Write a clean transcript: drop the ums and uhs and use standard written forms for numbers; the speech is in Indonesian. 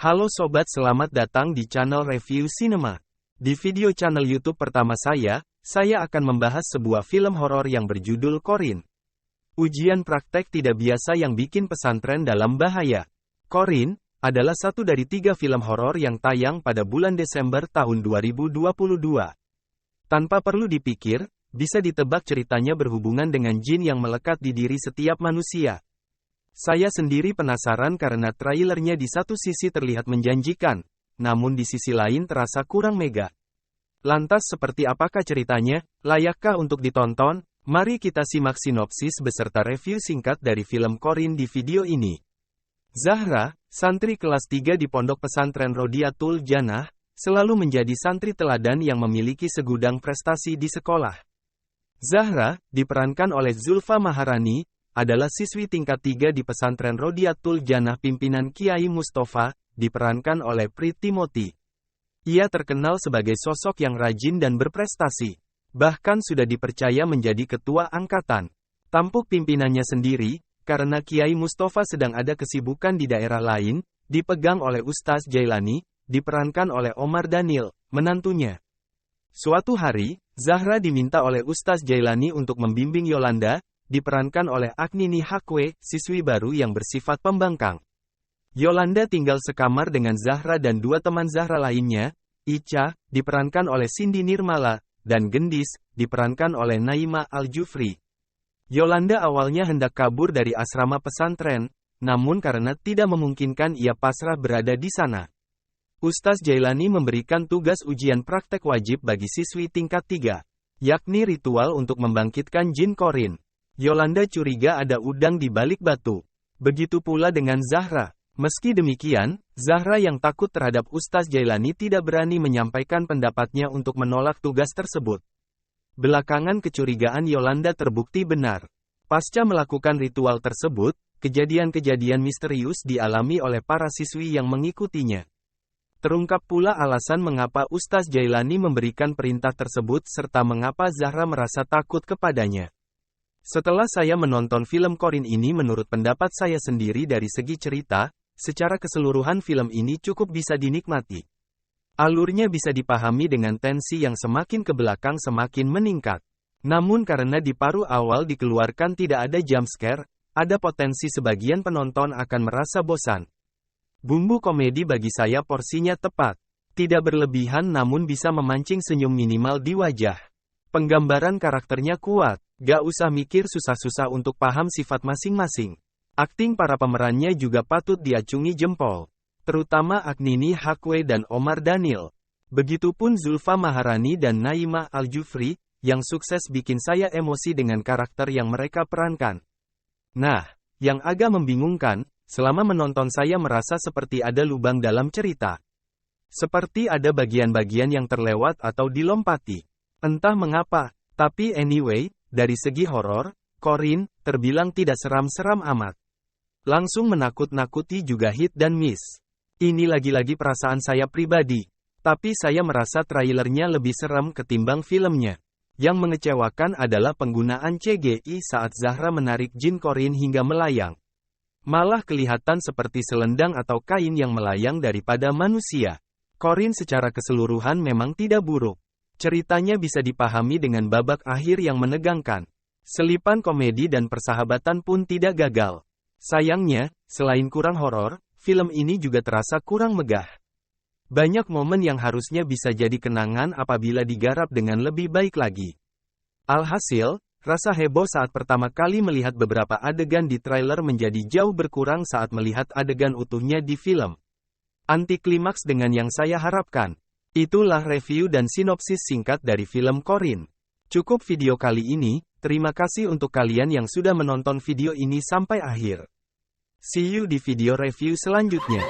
Halo sobat, selamat datang di channel Review Cinema. Di video channel YouTube pertama saya akan membahas sebuah film horor yang berjudul Corinne. Ujian praktek tidak biasa yang bikin pesantren dalam bahaya. Corinne adalah satu dari 3 film horor yang tayang pada bulan Desember tahun 2022. Tanpa perlu dipikir, bisa ditebak ceritanya berhubungan dengan jin yang melekat di diri setiap manusia. Saya sendiri penasaran karena trailernya di satu sisi terlihat menjanjikan, namun di sisi lain terasa kurang mega. Lantas seperti apakah ceritanya? Layakkah untuk ditonton? Mari kita simak sinopsis beserta review singkat dari film Corinne di video ini. Zahra, santri kelas 3 di pondok pesantren Rodiatul Jannah, selalu menjadi santri teladan yang memiliki segudang prestasi di sekolah. Zahra, diperankan oleh Zulfa Maharani, adalah siswi tingkat 3 di pesantren Rodiatul Jannah pimpinan Kiai Mustafa, diperankan oleh Priti Moti. Ia terkenal sebagai sosok yang rajin dan berprestasi. Bahkan sudah dipercaya menjadi ketua angkatan. Tampuk pimpinannya sendiri, karena Kiai Mustafa sedang ada kesibukan di daerah lain, dipegang oleh Ustaz Jailani, diperankan oleh Omar Daniel, menantunya. Suatu hari, Zahra diminta oleh Ustaz Jailani untuk membimbing Yolanda, diperankan oleh Agnini Hakwe, siswi baru yang bersifat pembangkang. Yolanda tinggal sekamar dengan Zahra dan 2 teman Zahra lainnya, Ica, diperankan oleh Cindy Nirmala, dan Gendis, diperankan oleh Naima Al-Jufri. Yolanda awalnya hendak kabur dari asrama pesantren, namun karena tidak memungkinkan ia pasrah berada di sana. Ustaz Jailani memberikan tugas ujian praktek wajib bagi siswi tingkat 3, yakni ritual untuk membangkitkan jin Corinne. Yolanda curiga ada udang di balik batu. Begitu pula dengan Zahra. Meski demikian, Zahra yang takut terhadap Ustaz Jailani tidak berani menyampaikan pendapatnya untuk menolak tugas tersebut. Belakangan kecurigaan Yolanda terbukti benar. Pasca melakukan ritual tersebut, kejadian-kejadian misterius dialami oleh para siswi yang mengikutinya. Terungkap pula alasan mengapa Ustaz Jailani memberikan perintah tersebut serta mengapa Zahra merasa takut kepadanya. Setelah saya menonton film Corinne ini, menurut pendapat saya sendiri dari segi cerita, secara keseluruhan film ini cukup bisa dinikmati. Alurnya bisa dipahami dengan tensi yang semakin ke belakang semakin meningkat. Namun karena di paruh awal dikeluarkan tidak ada jump scare, ada potensi sebagian penonton akan merasa bosan. Bumbu komedi bagi saya porsinya tepat. Tidak berlebihan namun bisa memancing senyum minimal di wajah. Penggambaran karakternya kuat. Gak usah mikir susah-susah untuk paham sifat masing-masing. Akting para pemerannya juga patut diacungi jempol. Terutama Agnini Hakwe dan Omar Daniel. Begitupun Zulfa Maharani dan Naima Al-Jufri, yang sukses bikin saya emosi dengan karakter yang mereka perankan. Nah, yang agak membingungkan, selama menonton saya merasa seperti ada lubang dalam cerita. Seperti ada bagian-bagian yang terlewat atau dilompati. Entah mengapa, tapi anyway, dari segi horor, Corinne terbilang tidak seram-seram amat. Langsung menakut-nakuti juga hit dan miss. Ini lagi-lagi perasaan saya pribadi. Tapi saya merasa trailernya lebih seram ketimbang filmnya. Yang mengecewakan adalah penggunaan CGI saat Zahra menarik jin Corinne hingga melayang. Malah kelihatan seperti selendang atau kain yang melayang daripada manusia. Corinne secara keseluruhan memang tidak buruk. Ceritanya bisa dipahami dengan babak akhir yang menegangkan. Selipan komedi dan persahabatan pun tidak gagal. Sayangnya, selain kurang horor, film ini juga terasa kurang megah. Banyak momen yang harusnya bisa jadi kenangan apabila digarap dengan lebih baik lagi. Alhasil, rasa heboh saat pertama kali melihat beberapa adegan di trailer menjadi jauh berkurang saat melihat adegan utuhnya di film. Anti klimaks dengan yang saya harapkan. Itulah review dan sinopsis singkat dari film Corinne. Cukup video kali ini, terima kasih untuk kalian yang sudah menonton video ini sampai akhir. See you di video review selanjutnya.